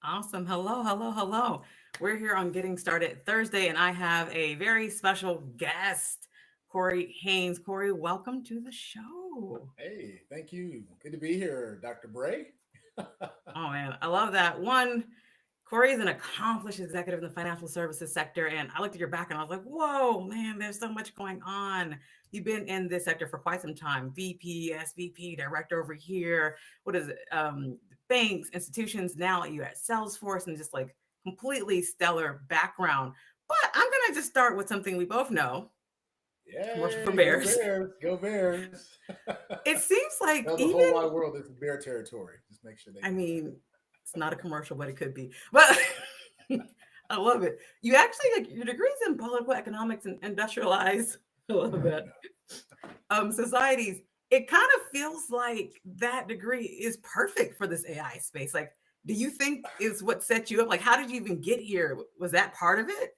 Awesome. Hello, hello, hello. We're here on Getting Started Thursday, and I have a very special guest, Corey Haynes. Corey, welcome to the show. Hey, thank you. Good to be here, Dr. Bray. Oh, man, I love that. One, Corey is an accomplished executive in the financial services sector, and I looked at your background. I was like, whoa, man, there's so much going on. You've been in this sector for quite some time. VP, SVP, director over here. What is it? Banks, institutions. Now you're at Salesforce, and just like completely stellar background. But I'm gonna just start with something we both know: commercial for Yay, go Bears. Bears, go Bears. It seems like Tell the whole even, wide world it's Bear territory. Just make sure they I know mean, it's not a commercial, but it could be. But I love it. You actually, like, your degrees in political economics and industrialized. I love that. that. Societies. It kind of feels like that degree is perfect for this AI space. Like, do you think is what set you up? Like, how did you even get here? Was that part of it?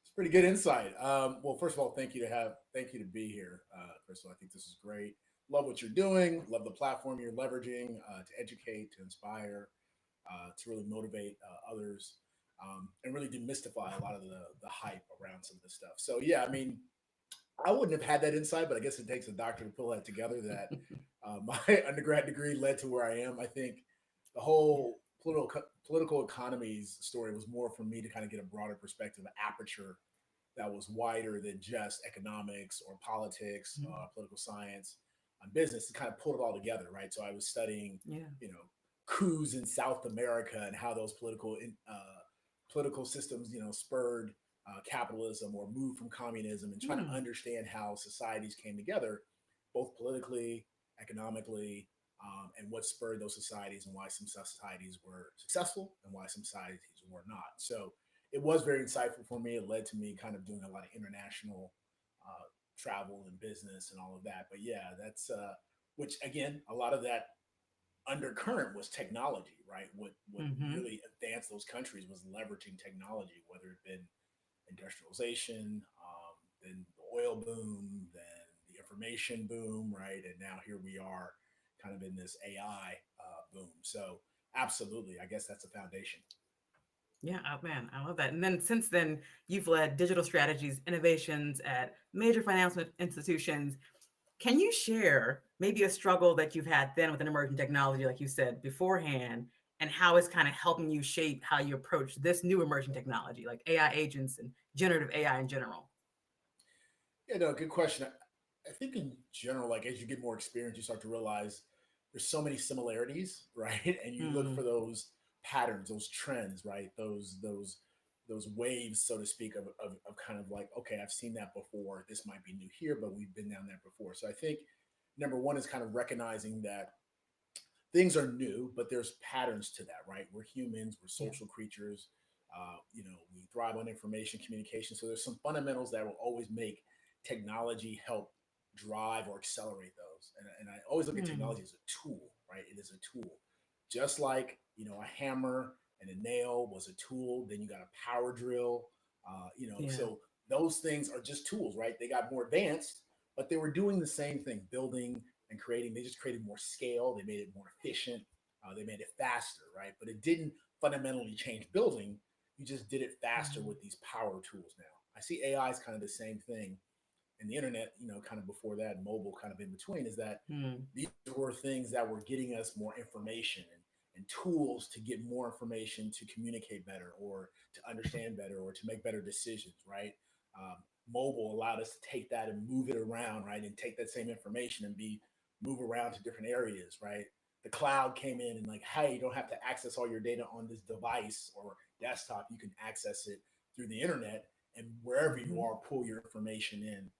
It's pretty good insight. Well, first of all, thank you to be here, Crystal. I think this is great. Love what you're doing. Love the platform you're leveraging to educate, to inspire, to really motivate others, and really demystify a lot of the hype around some of this stuff. So yeah, I mean, I wouldn't have had that insight, but I guess it takes a doctor to pull that together. That my undergrad degree led to where I am. I think the whole political economies story was more for me to kind of get a broader perspective, aperture that was wider than just economics or politics, political science, and business. To kind of pull it all together, right? So I was studying, Yeah. you know, coups in South America and how those political systems, spurred capitalism or moved from communism, and trying to Hmm. understand how societies came together, both politically, economically, and what spurred those societies and why some societies were successful and why some societies were not. So it was very insightful for me. It led to me kind of doing a lot of international uh, travel and business and all of that. But yeah, that's which again, a lot of that undercurrent was technology, right? What Mm-hmm. really advanced those countries was leveraging technology, whether it been industrialization, then the oil boom, then the information boom, right? And now here we are, kind of in this AI boom. So absolutely, I guess that's a foundation. Yeah, oh man, I love that. And then since then, you've led digital strategies, innovations at major financial institutions. Can you share maybe a struggle that you've had then with an emerging technology, like you said beforehand, and how it's kind of helping you shape how you approach this new emerging technology, like AI agents and generative AI in general? Yeah, no, good question. I think in general, like as you get more experience, you start to realize there's so many similarities, right? And you look Mm, for those patterns, those trends, right? Those those waves, so to speak, of kind of like, okay, I've seen that before. This might be new here, but we've been down there before. So I think number one is kind of recognizing that things are new, but there's patterns to that, right? We're humans, we're Yeah. social creatures. We thrive on information communication. So there's some fundamentals that will always make technology help drive or accelerate those. And I always look at Hmm. technology as a tool, right? It is a tool. Just like, a hammer and a nail was a tool, then you got a power drill. Yeah. So those things are just tools, right? They got more advanced, but they were doing the same thing, building and creating. They just created more scale. They made it more efficient. They made it faster, right? But it didn't fundamentally change building. You just did it faster Hmm. with these power tools now. I see AI is kind of the same thing, and the internet, kind of before that, mobile kind of in between, is that Hmm. these were things that were getting us more information and tools to get more information to communicate better or to understand better or to make better decisions, right? Um, Mobile allowed us to take that and move it around, right? And take that same information and move around to different areas, right? The cloud came in and like, hey, you don't have to access all your data on this device or desktop. You can access it through the internet and wherever you Hmm. are, pull your information in.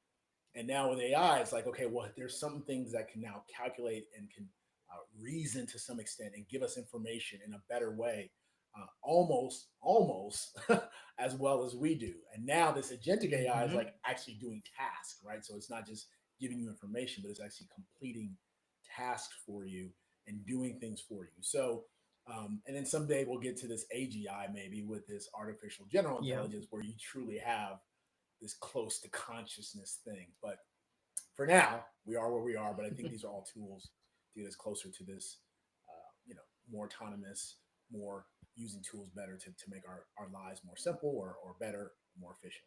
And now with AI, it's like, okay, well, there's some things that can now calculate and can reason to some extent and give us information in a better way, almost as well as we do. And now this agentic AI is like Hmm. actually doing tasks, right? So it's not just giving you information, but it's actually completing tasks for you and doing things for you. So, and then someday we'll get to this AGI maybe with this artificial general Yeah. intelligence where you truly have this close to consciousness thing. But for now, we are where we are. But I think these are all tools to get us closer to this, more autonomous, more using tools better to make our lives more simple or better, more efficient.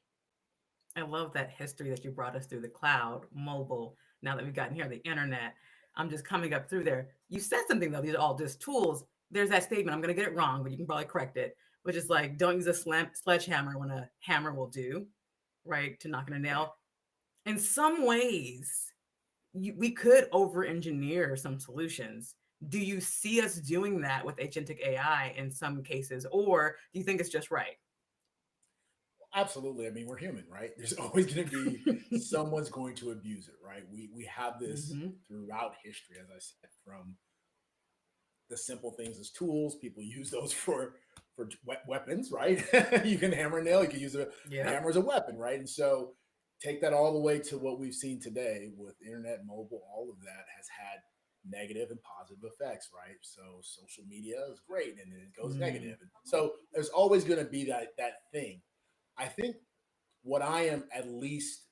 I love that history that you brought us through the cloud, mobile. Now that we've gotten here, the internet. I'm just coming up through there. You said something though, these are all just tools. There's that statement, I'm going to get it wrong, but you can probably correct it, which is like, don't use a sledgehammer when a hammer will do, right? To knock in a Right. nail. In some ways, we could over engineer some solutions. Do you see us doing that with agentic AI in some cases, or do you think it's just right? Absolutely. I mean, we're human, right? There's always going to be someone's going to abuse it, right? We have this Hmm. throughout history, as I said, from the simple things as tools. People use those for weapons, right? You can hammer and nail. You can use a Yep. hammer as a weapon, right? And so take that all the way to what we've seen today with internet, mobile. All of that has had negative and positive effects, right? So social media is great, and then it goes Mm. negative. And so there's always going to be that thing. I think what I am at least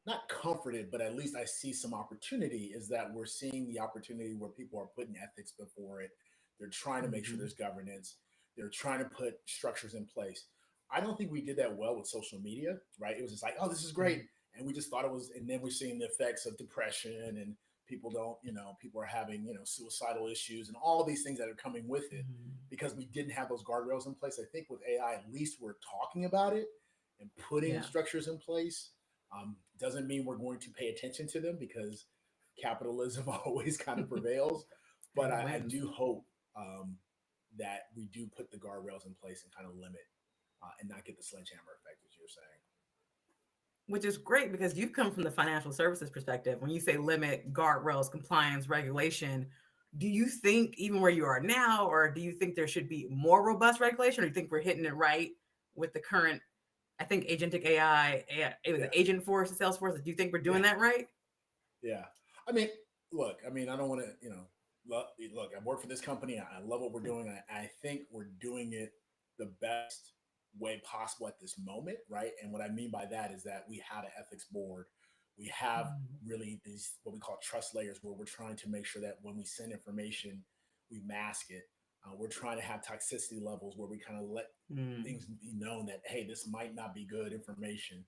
not comforted, but at least I see some opportunity is that we're seeing the opportunity where people are putting ethics before it. They're trying to make sure Hmm. there's governance. They're trying to put structures in place. I don't think we did that well with social media, right? It was just like, oh, this is great. Mm. And we just thought it was, and then we're seeing the effects of depression and people don't, people are having, suicidal issues and all these things that are coming with it Mm. because we didn't have those guardrails in place. I think with AI, at least we're talking about it and putting Yeah. structures in place. Doesn't mean we're going to pay attention to them because capitalism always kind of prevails. But It I wins. do hope that we do put the guardrails in place and kind of limit and not get the sledgehammer effect, as you're saying. Which is great because you've come from the financial services perspective. When you say limit, guardrails, compliance, regulation, do you think even where you are now, or do you think there should be more robust regulation, or do you think we're hitting it right with the current, I think, agentic AI, it was Yeah, Agent Force, Salesforce? Do you think we're doing yeah, that right? yeah. I mean, look, I mean, I don't want to, look, I work for this company. I love what we're doing. I think we're doing it the best way possible at this moment, right? And what I mean by that is that we have an ethics board. We have Mm. really these what we call trust layers, where we're trying to make sure that when we send information, we mask it. We're trying to have toxicity levels where we kind of let Mm. things be known that hey, this might not be good information.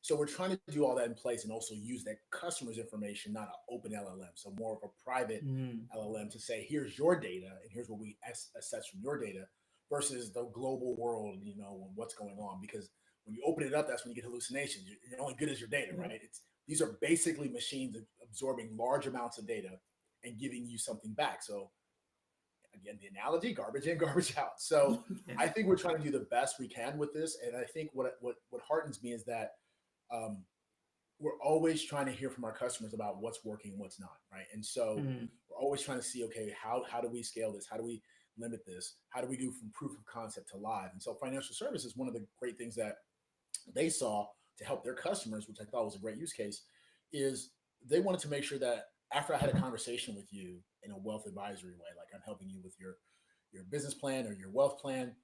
So we're trying to do all that in place and also use that customer's information, not an open LLM, so more of a private Mm. LLM to say, here's your data and here's what we assess from your data versus the global world, and what's going on. Because when you open it up, that's when you get hallucinations. You're only good as your data, Yep. right? These are basically machines absorbing large amounts of data and giving you something back. So again, the analogy, garbage in, garbage out. So Yeah. I think we're trying to do the best we can with this. And I think what heartens me is that um, we're always trying to hear from our customers about what's working, what's not, right? And so Mm, we're always trying to see, okay, how do we scale this? How do we limit this? How do we go from proof of concept to live? And so financial services, one of the great things that they saw to help their customers, which I thought was a great use case, is they wanted to make sure that after I had a conversation with you in a wealth advisory way, like I'm helping you with your business plan or your wealth plan,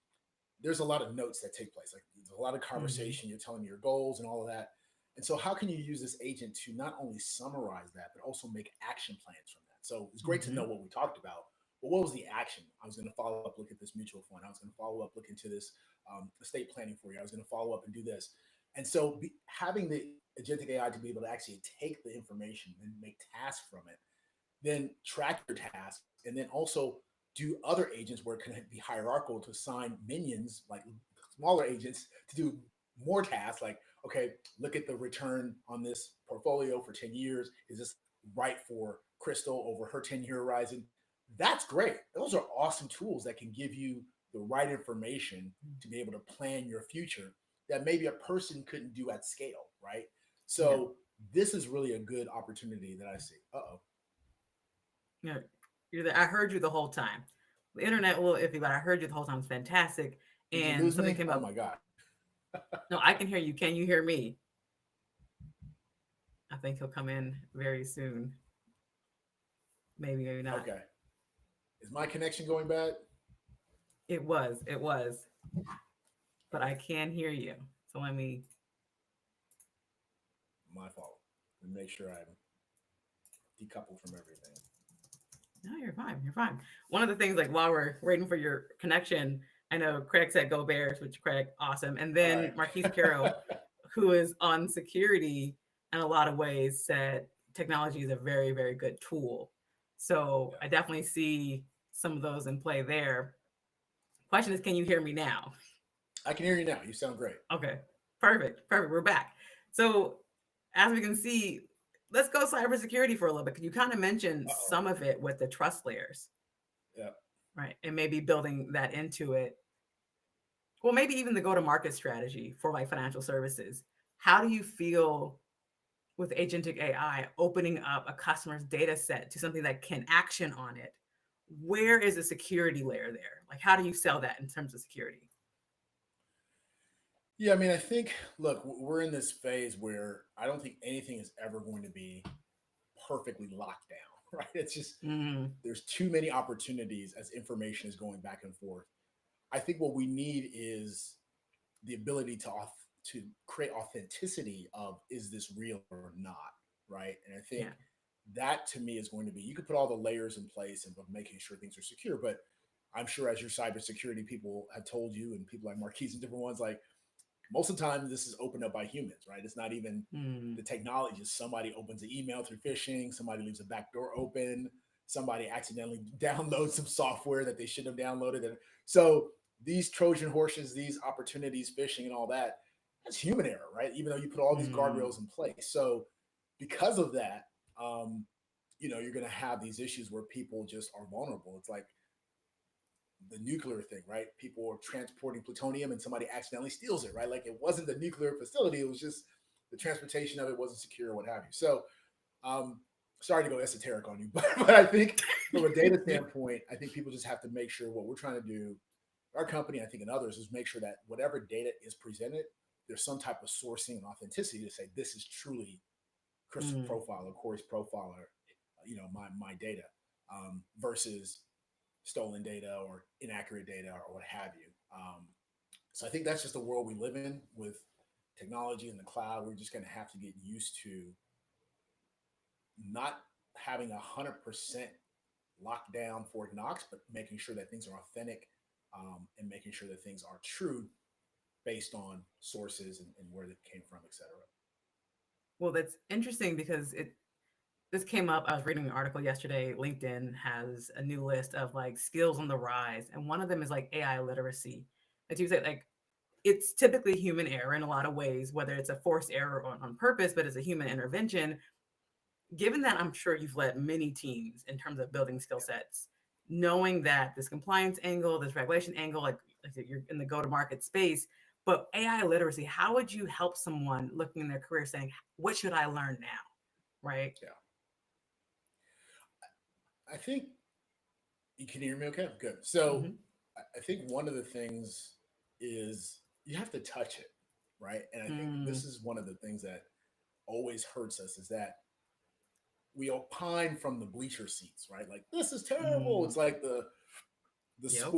there's a lot of notes that take place. Like there's a lot of mhm. conversation. You're telling me your goals and all of that. And so, how can you use this agent to not only summarize that, but also make action plans from that? So it's great to know Mhm. what we talked about, but what was the action? I was going to follow up, look at this mutual fund. I was going to follow up, look into this estate planning for you. I was going to follow up and do this. And so, having the agentic AI to be able to actually take the information and make tasks from it, then track your tasks, and then also do other agents where it can be hierarchical to assign minions, like smaller agents, to do more tasks. Like, okay, look at the return on this portfolio for 10 years. Is this right for Crystal over her 10-year horizon? That's great. Those are awesome tools that can give you the right information to be able to plan your future that maybe a person couldn't do at scale, right? Yeah. So this is really a good opportunity that I see. Uh-oh. Yeah. I heard you the whole time. The internet a little iffy, but I heard you the whole time. It's fantastic. Did you And lose something me? came Oh up. my God. No, I can hear you. Can you hear me? I think he'll come in very soon. Maybe, maybe not. Okay. Is my connection going bad? It was, but I can hear you. So let me. My fault. And make sure I'm decoupled from everything. No, you're fine. You're fine. One of the things, like while we're waiting for your connection, I know Craig said go Bears, which Craig, awesome. And All then right. Marquise Carroll, who is on security in a lot of ways, said technology is a very, very good tool. So Yeah. I definitely see some of those in play there. Question is, can you hear me now? I can hear you now. You sound great. Okay, perfect, perfect. We're back. So as we can see, let's go cybersecurity for a little bit. Because you kind of mentioned Uh-oh. some of it with the trust layers, Yeah. right? And maybe building that into it. Well, maybe even the go-to-market strategy for like financial services. How do you feel with agentic AI opening up a customer's data set to something that can action on it? Where is the security layer there? Like, how do you sell that in terms of security? Yeah, I mean, I think, look, we're in this phase where I don't think anything is ever going to be perfectly locked down, right? It's just, Mm, there's too many opportunities as information is going back and forth. I think what we need is the ability to create authenticity of, is this real or not, right? And I think yeah. that to me is going to be, you could put all the layers in place of making sure things are secure, but I'm sure as your cybersecurity people have told you, and people like Marquise and different ones, like most of the time this is opened up by humans, right? It's not even Mm, the technology. Somebody opens an email through phishing, somebody leaves a back door open, somebody accidentally downloads some software that they shouldn't have downloaded. And so these Trojan horses, these opportunities, phishing and all that, that's human error, right? Even though you put all these mm, guardrails in place. So because of that, um, you're going to have these issues where people just are vulnerable. It's like the nuclear thing, right? People are transporting plutonium and somebody accidentally steals it, right? Like it wasn't the nuclear facility, it was just the transportation of it wasn't secure or what have you. So, um, sorry to go esoteric on you, but I think from a data standpoint, I think people just have to make sure what we're trying to do, our company, I think, and others, is make sure that whatever data is presented, there's some type of sourcing and authenticity to say this is truly Crystal's mm. profile or Corey's profile or my data, versus stolen data or inaccurate data or what have you. So I think that's just the world we live in with technology and the cloud. We're just going to have to get used to not having 100% lockdown Fort Knox, but making sure that things are authentic, and making sure that things are true based on sources and where they came from, et cetera. Well, that's interesting because this came up. I was reading an article yesterday. LinkedIn has a new list of like skills on the rise, and one of them is like AI literacy. As you said, like it's typically human error in a lot of ways, whether it's a forced error on purpose, but it's a human intervention. Given that I'm sure you've led many teams in terms of building skill Yeah. sets, knowing that this compliance angle, this regulation angle, like you're in the go-to-market space, but AI literacy, how would you help someone looking in their career saying, what should I learn now? Right? Yeah. I think you can hear me okay? Good. So Hmm. I think one of the things is you have to touch it, right? And I think this Mm, is one of the things that always hurts us is that we opine from the bleacher seats, right? Like this is terrible. mm, It's like the yep.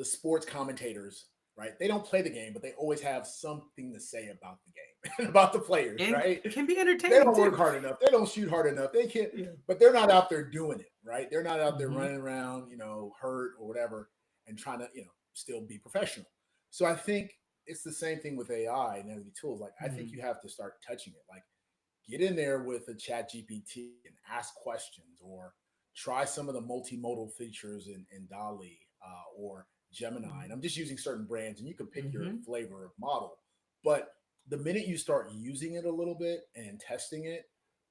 sports commentators, right? They don't play the game, but they always have something to say about the game and about the players, And right? can be They entertaining don't work too. hard enough. They don't shoot hard enough. They can't, Yeah. but they're not out there doing it, right? They're not out there Hmm. running around, hurt or whatever, and trying to, still be professional. So I think it's the same thing with AI and the tools. Like I think Hmm. you have to start touching it. Like get in there with a chat GPT and ask questions or try some of the multimodal features in Dali or Gemini. And I'm just using certain brands and you can pick your Hmm. flavor of model. But the minute you start using it a little bit and testing it,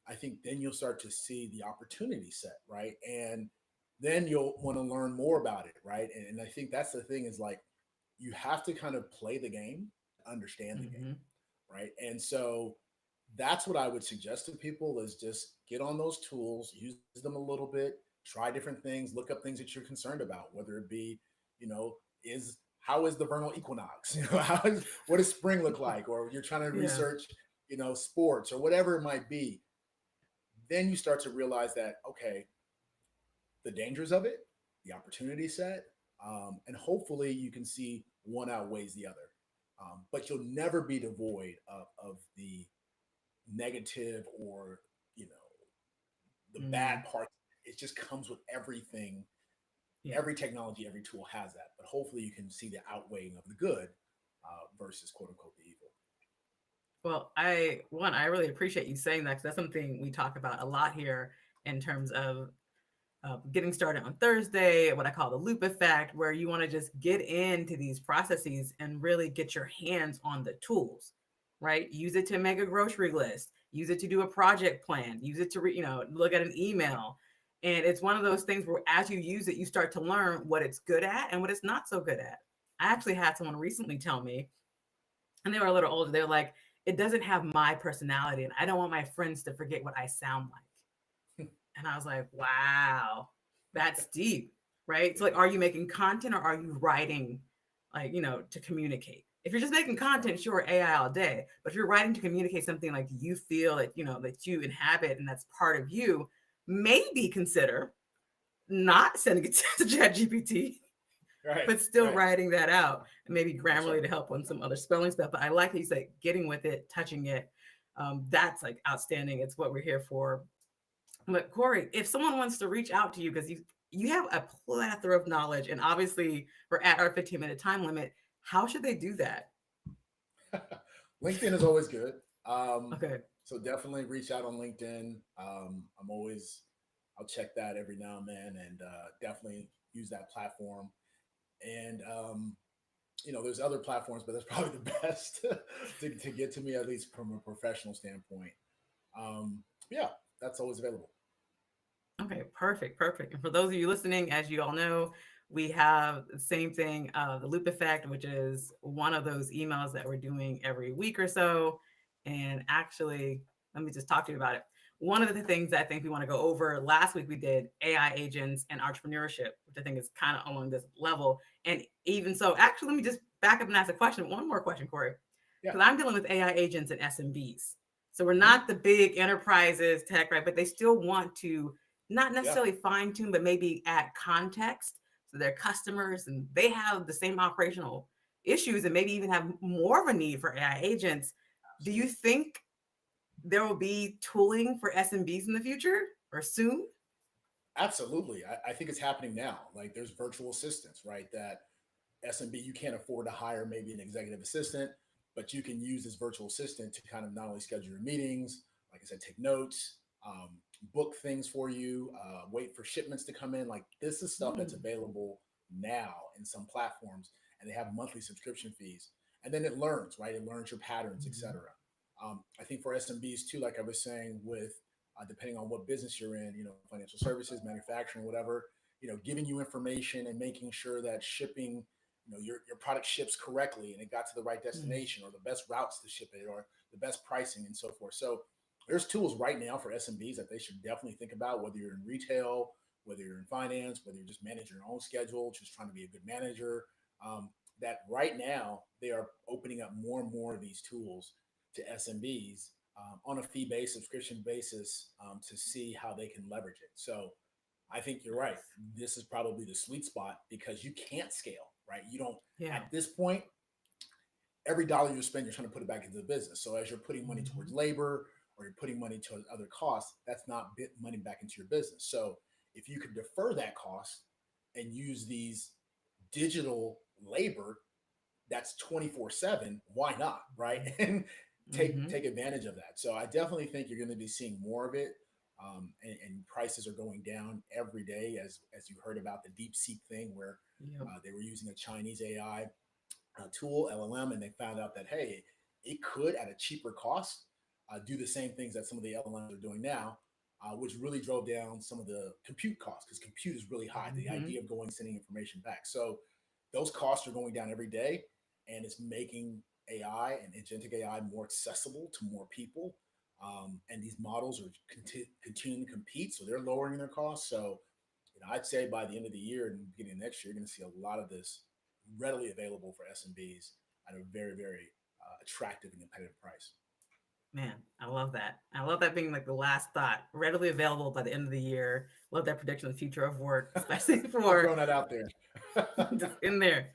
I think then you'll start to see the opportunity set, right? And then you'll want to learn more about it, right? And I think that's the thing is like you have to kind of play the game, understand the game, Hmm. right? And so that's what I would suggest to people is just get on those tools, use them a little bit, try different things, look up things that you're concerned about, whether it be, is how is the vernal equinox? What does spring look like? Or you're trying to Yeah. research, sports or whatever it might be. Then you start to realize that, okay, the dangers of it, the opportunity set, and hopefully you can see one outweighs the other. But you'll never be devoid of the negative or you know the bad Mm, parts. It just comes with everything. yeah. Every technology, every tool has that, but hopefully you can see the outweighing of the good versus quote unquote the evil. Well, I really appreciate you saying that because that's something we talk about a lot here in terms of getting started on Thursday, what I call the loop effect, where you want to just get into these processes and really get your hands on the tools, right? Use it to make a grocery list, use it to do a project plan, use it to, look at an email. And it's one of those things where as you use it, you start to learn what it's good at and what it's not so good at. I actually had someone recently tell me, and they were a little older, they were like, it doesn't have my personality, and I don't want my friends to forget what I sound like. And I was like, wow, that's deep, right? So, like, Yeah, are you making content or are you writing, like, to communicate? If you're just making right. content, sure, AI all day. But if you're writing to communicate something like you feel that, that you inhabit and that's part of you, maybe consider not sending it to ChatGPT, Right, but still right. writing that out and maybe That's Grammarly right. to help on some other spelling stuff. But I like how you say getting with it, touching it. That's like outstanding. It's what we're here for. But Corey, if someone wants to reach out to you because you have a plethora of knowledge, and obviously we're at our 15-minute time limit, how should they do that? LinkedIn is always good. Okay. So definitely reach out on LinkedIn. I'm always, I'll check that every now and then, and definitely use that platform. And there's other platforms, but that's probably the best to get to me at least from a professional standpoint. Yeah, that's always available. Okay, perfect, perfect. And for those of you listening, as you all know, we have the same thing, the loop effect, which is one of those emails that we're doing every week or so. And actually, let me just talk to you about it. One of the things I think we want to go over last week, we did AI agents and entrepreneurship, which I think is kind of along this level. And even so, actually, let me just back up and ask a question. One more question, Corey, Yeah. because I'm dealing with AI agents and SMBs. So we're Mhm. not the big enterprises tech, right? But they still want to not Yeah. necessarily fine tune, but maybe add context to their customers, and they have the same operational issues and maybe even have more of a need for AI agents. Do you Absolutely. think there will be tooling for SMBs in the future or soon? Absolutely. I think it's happening now. Like there's virtual assistants, right? That SMB, you can't afford to hire maybe an executive assistant, but you can use this virtual assistant to kind of not only schedule your meetings, like I said, take notes, book things for you, wait for shipments to come in. Like this is stuff that's Hmm. available now in some platforms, and they have monthly subscription fees. And then it learns, right? It learns your patterns, Hmm. etc. I think for SMBs too, like I was saying, with depending on what business you're in, financial services, manufacturing, whatever, giving you information and making sure that shipping, your product ships correctly and it got to the right destination, or the best routes to ship it, or the best pricing and so forth. So there's tools right now for SMBs that they should definitely think about, whether you're in retail, whether you're in finance, whether you're just managing your own schedule, just trying to be a good manager. That right now they are opening up more and more of these tools to SMBs on a fee-based subscription basis to see how they can leverage it. So I think you're right. This is probably the sweet spot because you can't scale, right? You don't, at this point, every dollar you spend, you're trying to put it back into the business. So as you're putting money towards labor or you're putting money towards other costs, that's not money back into your business. So if you could defer that cost and use these digital labor that's 24/7, why not, right? And take advantage of that. So I definitely think you're going to be seeing more of it. And prices are going down every day, as you heard about the DeepSeek thing, where they were using a Chinese AI tool, LLM, and they found out that, hey, it could at a cheaper cost do the same things that some of the LLMs are doing now, which really drove down some of the compute costs, because compute is really high. The idea of sending information back. So those costs are going down every day, and it's making AI and agentic AI more accessible to more people. And these models are continuing to compete, so they're lowering their costs. So, I'd say by the end of the year and beginning of next year, you're going to see a lot of this readily available for SMBs at a very, very attractive and competitive price. Man, I love that. I love that being like the last thought, readily available by the end of the year. Love that prediction of the future of work, especially for throwing that out there. just in there.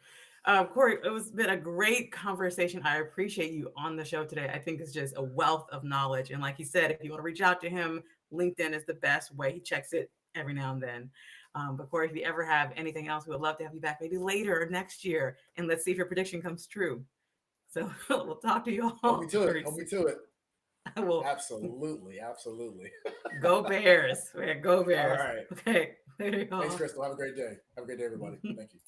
Corey, it was been a great conversation. I appreciate you on the show today. I think it's just a wealth of knowledge. And like he said, if you want to reach out to him, LinkedIn is the best way. He checks it every now and then. But Corey, if you ever have anything else, we would love to have you back maybe later or next year. And let's see if your prediction comes true. So we'll talk to you all. Hold me to it. Hold me to it. I will. Absolutely. Go Bears. Go Bears. All right. Okay. Later, y'all. Thanks, Crystal. Have a great day. Have a great day, everybody. Thank you.